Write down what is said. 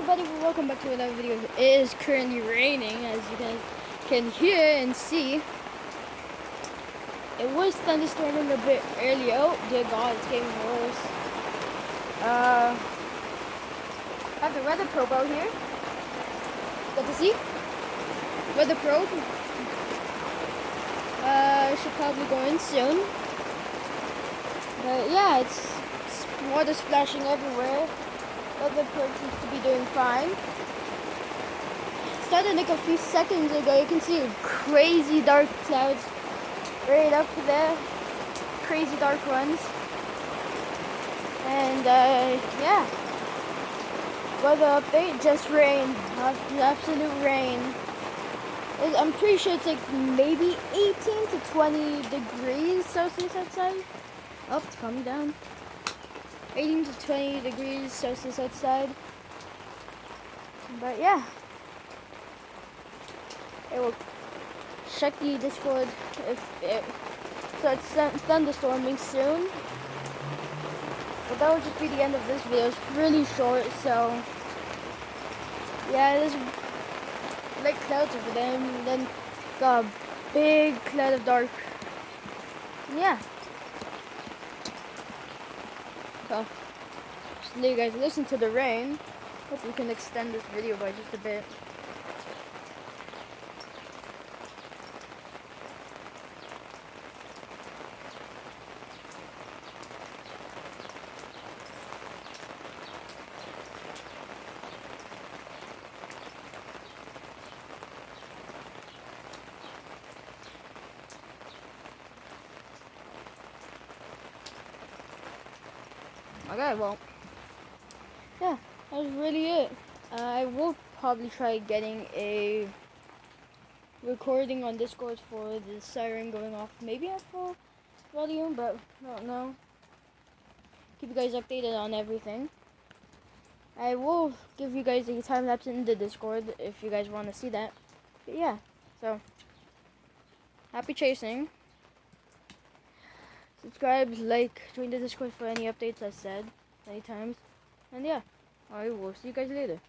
everybody, welcome back to another video. It is currently raining, as you guys can hear and see. It was thunderstorming a bit earlier. Oh dear God, it's getting worse. I have the weather probe out here. Got to see? Weather probe. Should probably go in soon. But yeah, it's water splashing everywhere. Weather probe seems to be doing fine. Started like a few seconds ago. You can see crazy dark clouds right up there. Crazy dark ones. And yeah. Weather update, just rain. Absolute rain. I'm pretty sure it's like maybe 18 to 20 degrees Celsius outside. Oh, it's calming down. 18 to 20 degrees Celsius outside. But yeah. It will check the Discord if it starts thunderstorming soon. But that will just be the end of this video. It's really short, so yeah, there's light clouds over there, and then got a big cloud of dark. Yeah. So just let you guys listen to the rain. Hope we can extend this video by just a bit. Okay, well, yeah, that was really it. I will probably try getting a recording on Discord for the siren going off, maybe at full volume, but I don't know. Keep you guys updated on everything. I will give you guys a time lapse in the Discord if you guys want to see that. But yeah, so happy chasing. Subscribe, like, join the Discord for any updates I said many times. And yeah, I will see you guys later.